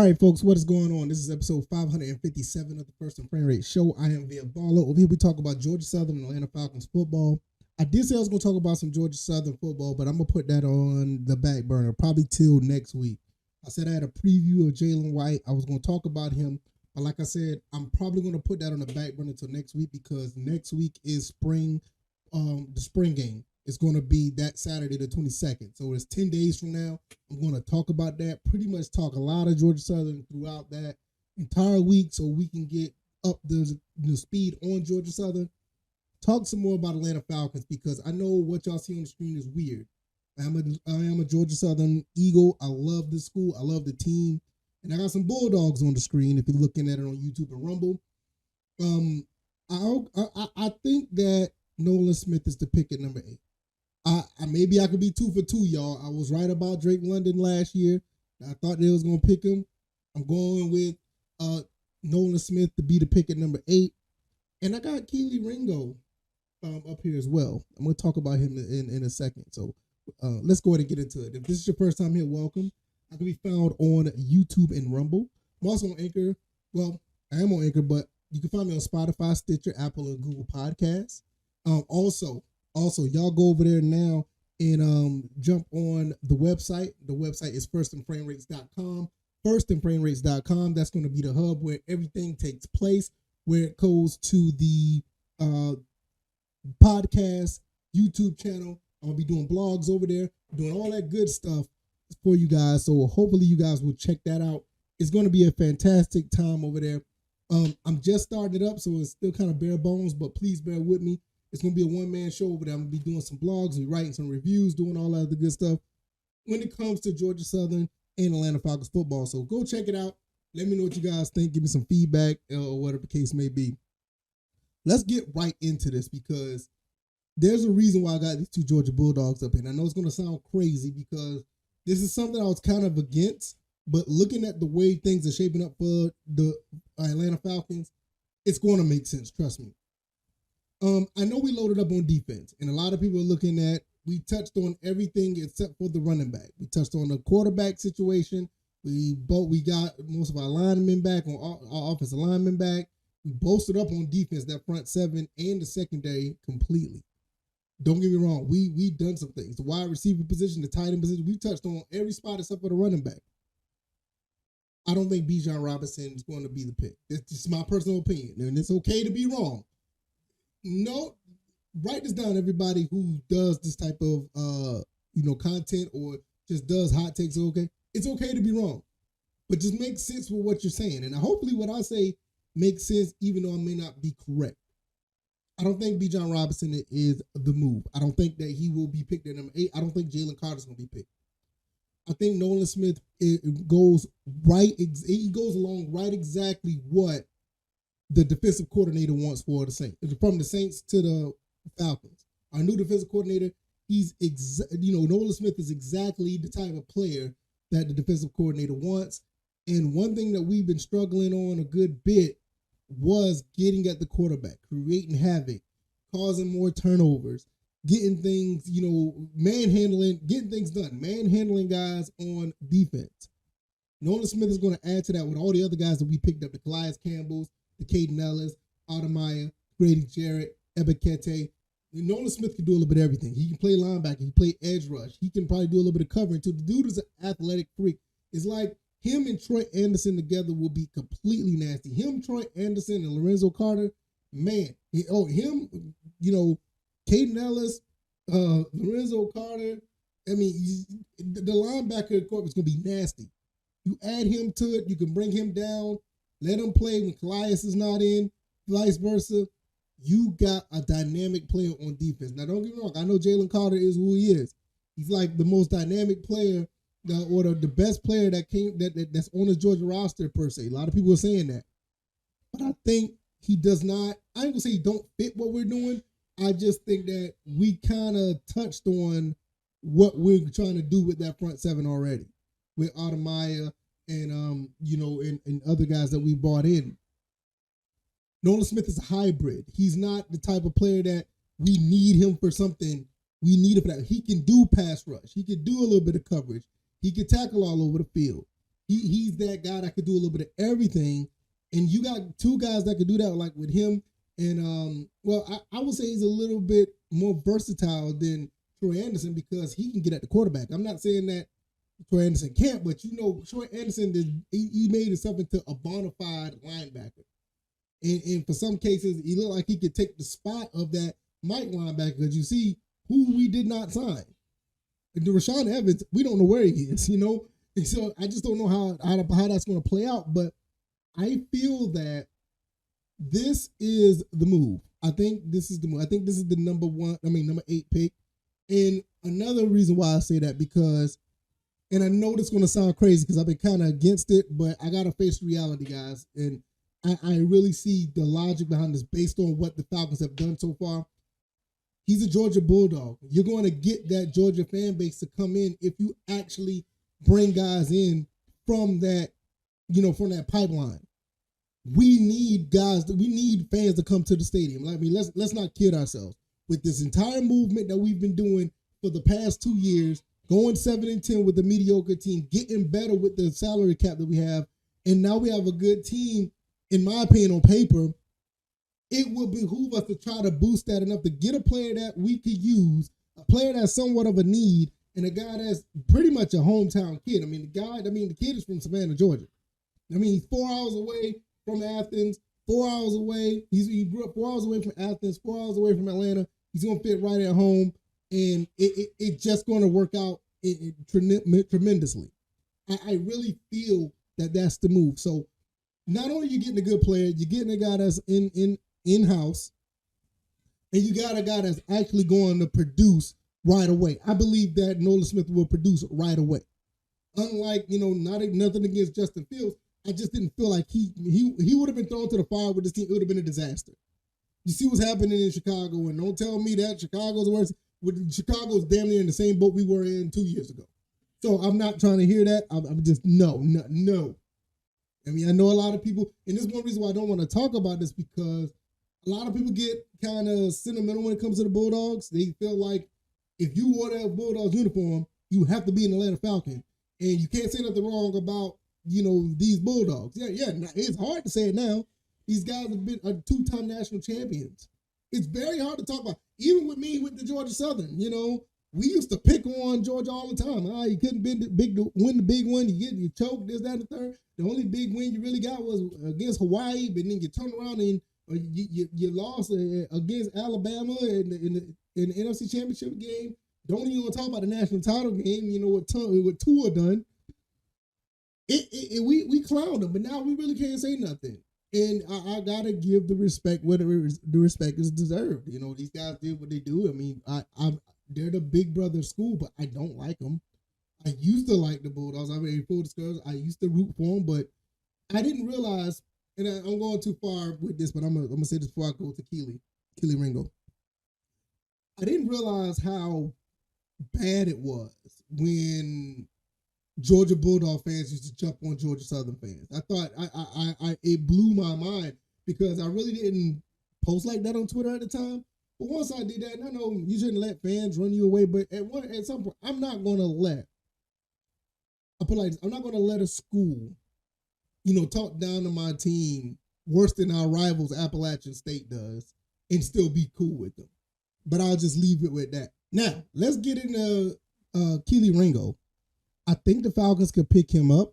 All right, folks, what is going on? This is episode 557 of the First and Frame Rate Show. I am Via Baller. Over here, we talk about Georgia Southern and Atlanta Falcons football. I did say I was going to talk about some Georgia Southern football, but I'm going to put that on the back burner, probably till next week. I said I had a preview of Jalen White. I was going to talk about him, but like I said, I'm probably going to put that on the back burner until next week because next week is the spring game. It's going to be that Saturday, the 22nd. So it's 10 days from now. I'm going to talk about that, pretty much talk a lot of Georgia Southern throughout that entire week so we can get up the speed on Georgia Southern. Talk some more about Atlanta Falcons because I know what y'all see on the screen is weird. I am a Georgia Southern Eagle. I love this school. I love the team. And I got some Bulldogs on the screen if you're looking at it on YouTube and Rumble. I think that Nolan Smith is the pick at number 8. Maybe I could be 2 for 2, y'all. I was right about Drake London last year. I thought they was going to pick him. I'm going with Nolan Smith to be the pick at number 8. And I got Keely Ringo up here as well. I'm going to talk about him in a second. So let's go ahead and get into it. If this is your first time here, welcome. I can be found on YouTube and Rumble. I'm also on Anchor. Well, I am on Anchor, but you can find me on Spotify, Stitcher, Apple, and Google Podcasts. Also, y'all go over there now and jump on the website. The website is firstandframerates.com. Firstandframerates.com. That's going to be the hub where everything takes place, where it goes to the podcast, YouTube channel. I'm going to be doing blogs over there, doing all that good stuff for you guys. So hopefully you guys will check that out. It's going to be a fantastic time over there. I'm just starting it up, so it's still kind of bare bones, but please bear with me. It's going to be a one-man show over there. I'm going to be doing some blogs and writing some reviews, doing all that other good stuff when it comes to Georgia Southern and Atlanta Falcons football. So go check it out. Let me know what you guys think. Give me some feedback or whatever the case may be. Let's get right into this because there's a reason why I got these 2 Georgia Bulldogs up here. And I know it's going to sound crazy because this is something I was kind of against, but looking at the way things are shaping up for the Atlanta Falcons, it's going to make sense. Trust me. I know we loaded up on defense, and a lot of people are looking at, we touched on everything except for the running back. We touched on the quarterback situation. We got most of our linemen back, on our offensive linemen back. We bolstered up on defense, that front 7 and the secondary completely. Don't get me wrong. We done some things. The wide receiver position, the tight end position, we touched on every spot except for the running back. I don't think Bijan Robinson is going to be the pick. It's just my personal opinion, and it's okay to be wrong. No, write this down, everybody who does this type of content or just does hot takes. Okay, it's okay to be wrong, but just make sense with what you're saying. And hopefully, what I say makes sense, even though I may not be correct. I don't think Bijan Robinson is the move. I don't think that he will be picked at number 8. I don't think Jalen Carter's going to be picked. I think Nolan Smith goes right. He goes along right exactly what the defensive coordinator wants for the Saints. From the Saints to the Falcons. Our new defensive coordinator, Nolan Smith is exactly the type of player that the defensive coordinator wants. And one thing that we've been struggling on a good bit was getting at the quarterback, creating havoc, causing more turnovers, getting things, manhandling, getting things done, manhandling guys on defense. Nolan Smith is going to add to that with all the other guys that we picked up, the Calais Campbells, the Caden Ellis, Adamaya, Grady Jarrett, Ebekete. Nolan Smith can do a little bit of everything. He can play linebacker. He can play edge rush. He can probably do a little bit of covering too. The dude is an athletic freak. It's like him and Troy Anderson together will be completely nasty. Him, Troy Anderson, and Lorenzo Carter, man. Caden Ellis, Lorenzo Carter. I mean, the linebacker corps is going to be nasty. You add him to it, you can bring him down, let him play when Calais is not in, vice versa. You got a dynamic player on defense. Now, don't get me wrong. I know Jalen Carter is who he is. He's like the most dynamic player or the best player that's on the Georgia roster per se. A lot of people are saying that. But I think he does not. I ain't going to say he don't fit what we're doing. I just think that we kind of touched on what we're trying to do with that front 7 already. With Adamaya and and other guys that we brought in. Nolan Smith is a hybrid. He's not the type of player that we need him for something. We need him for that. He can do pass rush. He can do a little bit of coverage. He can tackle all over the field. He's that guy that could do a little bit of everything. And you got two guys that could do that, like with him. And I would say he's a little bit more versatile than Troy Anderson because he can get at the quarterback. I'm not saying that Troy Anderson can't, but Troy Anderson he made himself into a bona fide linebacker. And for some cases, he looked like he could take the spot of that Mike linebacker because you see who we did not sign. And Rashaan Evans, we don't know where he is, And so I just don't know how that's going to play out. But I feel that this is the move. I think this is the move. I think this is the number 8 pick. And another reason why I say that because, and I know this is going to sound crazy because I've been kind of against it, but I got to face reality, guys. And I really see the logic behind this based on what the Falcons have done so far. He's a Georgia Bulldog. You're going to get that Georgia fan base to come in if you actually bring guys in from that, from that pipeline. We need fans to come to the stadium. Let's not kid ourselves. With this entire movement that we've been doing for the past 2 years, going 7-10 with a mediocre team, getting better with the salary cap that we have, and now we have a good team, in my opinion, on paper, it will behoove us to try to boost that enough to get a player that we could use, a player that's somewhat of a need, and a guy that's pretty much a hometown kid. The kid is from Savannah, Georgia. He's 4 hours away from Athens, 4 hours away. He grew up 4 hours away from Athens, 4 hours away from Atlanta. He's going to fit right at home, and it's just going to work out tremendously. I really feel that that's the move. So not only are you getting a good player, you're getting a guy that's in-house, and you got a guy that's actually going to produce right away. I believe that Nolan Smith will produce right away. Unlike, nothing against Justin Fields, I just didn't feel like he would have been thrown to the fire with this team. It would have been a disaster. You see what's happening in Chicago, and don't tell me that Chicago's worse. Chicago's damn near in the same boat we were in 2 years ago. So I'm not trying to hear that. I'm just, no. I know a lot of people, and this is one reason why I don't want to talk about this because a lot of people get kind of sentimental when it comes to the Bulldogs. They feel like if you wore that Bulldogs uniform, you have to be an Atlanta Falcon. And you can't say nothing wrong about, these Bulldogs. Yeah, it's hard to say it now. These guys have been 2-time national champions. It's very hard to talk about. Even with me, with the Georgia Southern, we used to pick on Georgia all the time. You couldn't win the big one. You choked, this, that, and the third. The only big win you really got was against Hawaii, but then you turned around and you lost against Alabama in the NFC Championship game. Don't even want to talk about the national title game, what Tua done. We clowned them, but now we really can't say nothing. And I gotta give the respect where the respect is deserved. These guys did what they do. They're the big brother school, but I don't like them. I used to like the Bulldogs. Full disclosure, I used to root for them, but I didn't realize. And I'm going too far with this, but I'm gonna say this before I go to Keely Ringo. I didn't realize how bad it was when Georgia Bulldog fans used to jump on Georgia Southern fans. I thought it blew my mind because I really didn't post like that on Twitter at the time. But once I did that, and I know you shouldn't let fans run you away, but at some point, I'm not gonna let a school, talk down to my team worse than our rivals Appalachian State does and still be cool with them. But I'll just leave it with that. Now, let's get into Keely Ringo. I think the Falcons could pick him up.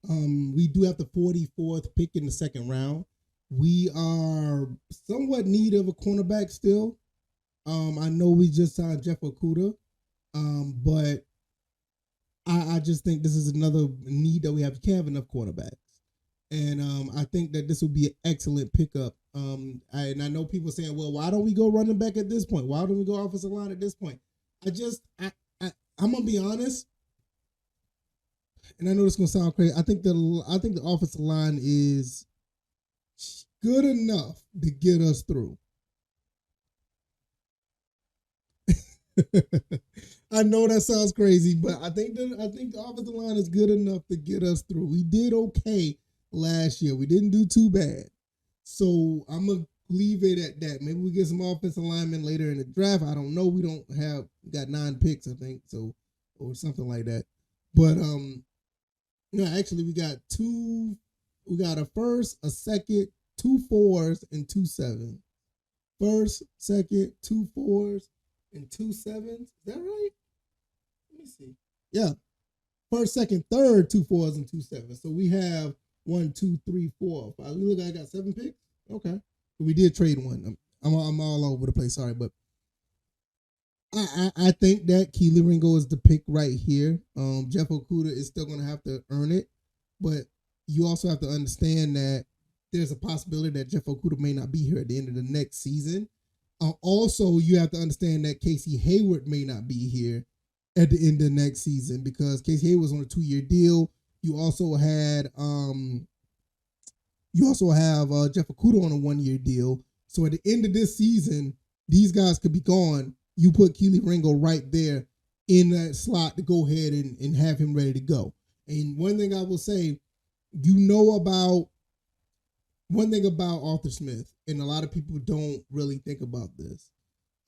We do have the 44th pick in the second round. We are somewhat in need of a cornerback still. I know we just signed Jeff Okudah, but I just think this is another need that we have. You can't have enough cornerbacks. And I think that this would be an excellent pickup. And I know people saying, well, why don't we go running back at this point? Why don't we go offensive line at this point? I'm going to be honest. And I know this is going to sound crazy. I think the offensive line is good enough to get us through. I know that sounds crazy, but I think the offensive line is good enough to get us through. We did okay last year. We didn't do too bad. So I'm going to leave it at that. Maybe we get some offensive linemen later in the draft. I don't know. We got 9 picks, I think, so, or something like that. But No, actually, we got two. We got a first, a second, two fours, and two sevens. First, second, two fours, and two sevens. Is that right? Let me see. Yeah. First, second, third, two fours and two sevens. So we have 1, 2, 3, 4, 5. We look like I got 7 picks. Okay. But we did trade one. I'm all over the place. Sorry, but I think that Keely Ringo is the pick right here. Jeff Okuda is still going to have to earn it, but you also have to understand that there's a possibility that Jeff Okuda may not be here at the end of the next season. Also, you have to understand that Casey Hayward may not be here at the end of the next season because Casey Hayward was on a 2-year deal. You also have Jeff Okuda on a 1-year deal. So at the end of this season, these guys could be gone. You put Keely Ringo right there in that slot to go ahead and have him ready to go. And one thing I will say, one thing about Arthur Smith, and a lot of people don't really think about this.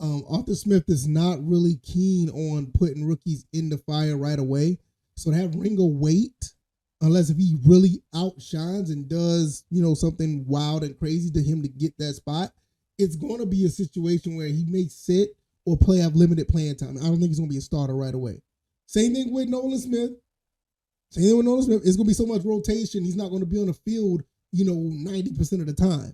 Arthur Smith is not really keen on putting rookies in the fire right away. So to have Ringo wait, unless if he really outshines and does, something wild and crazy to him to get that spot, it's going to be a situation where he may sit or have limited playing time. I don't think he's going to be a starter right away. Same thing with Nolan Smith. It's going to be so much rotation. He's not going to be on the field, 90% of the time.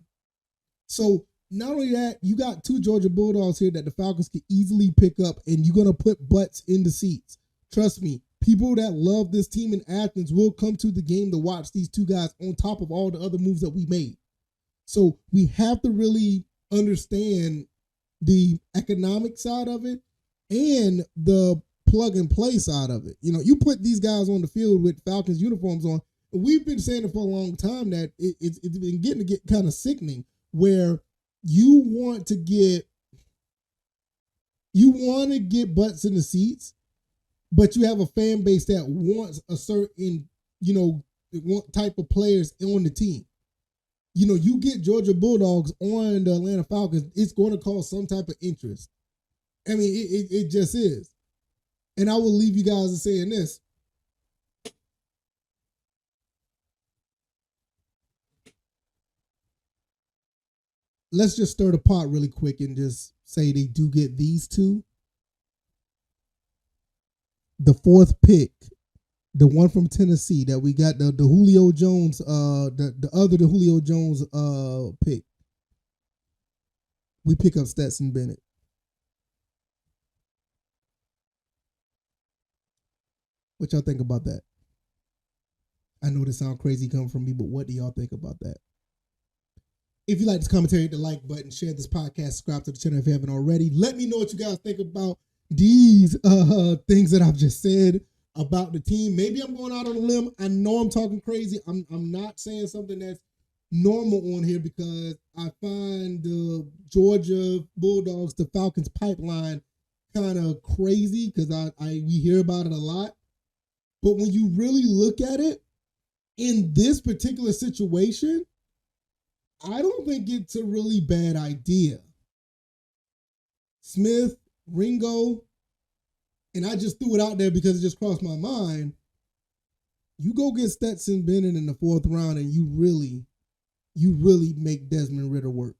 So not only that, you got 2 Georgia Bulldogs here that the Falcons could easily pick up, and you're going to put butts in the seats. Trust me, people that love this team in Athens will come to the game to watch these 2 guys on top of all the other moves that we made. So we have to really understand the economic side of it and the plug and play side of it. You put these guys on the field with Falcons uniforms on. We've been saying it for a long time that it's been getting to get kind of sickening where you want to get butts in the seats, but you have a fan base that wants a certain, type of players on the team. You get Georgia Bulldogs on the Atlanta Falcons, it's going to cause some type of interest. I mean, it just is. And I will leave you guys in saying this. Let's just stir the pot really quick and just say they do get these 2. The 4th pick, the one from Tennessee that we got, the Julio Jones, the Julio Jones pick. We pick up Stetson Bennett. What y'all think about that? I know this sounds crazy coming from me, but what do y'all think about that? If you like this commentary, hit the like button, share this podcast, subscribe to the channel if you haven't already. Let me know what you guys think about these things that I've just said about the team. Maybe I'm going out on a limb. I know I'm talking crazy. I'm not saying something that's normal on here because I find the Georgia Bulldogs, the Falcons pipeline kind of crazy because we hear about it a lot. But when you really look at it, in this particular situation, I don't think it's a really bad idea. Smith, Ringo, and I just threw it out there because it just crossed my mind. You go get Stetson Bennett in the 4th round and you really make Desmond Ridder work.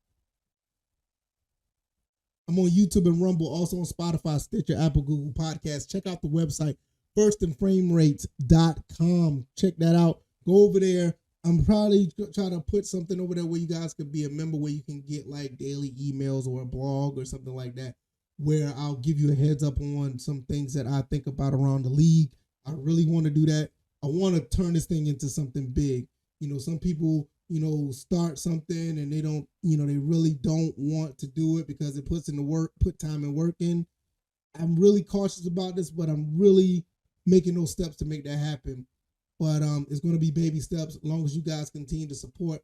I'm on YouTube and Rumble, also on Spotify, Stitcher, Apple, Google Podcasts. Check out the website, firstandframerates.com. Check that out. Go over there. I'm probably trying to put something over there where you guys could be a member where you can get like daily emails or a blog or something like that, where I'll give you a heads up on some things that I think about around the league. I really want to do that. I want to turn this thing into something big. Some people, start something and they don't, they really don't want to do it because it put time and work in. I'm really cautious about this, but I'm really making those steps to make that happen. But it's going to be baby steps. As long as you guys continue to support,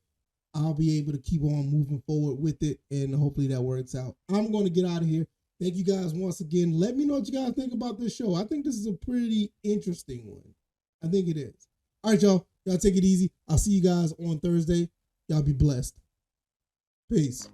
I'll be able to keep on moving forward with it, and hopefully that works out. I'm going to get out of here. Thank you guys once again. Let me know what you guys think about this show. I think this is a pretty interesting one. I think it is. All right, y'all. Y'all take it easy. I'll see you guys on Thursday. Y'all be blessed. Peace.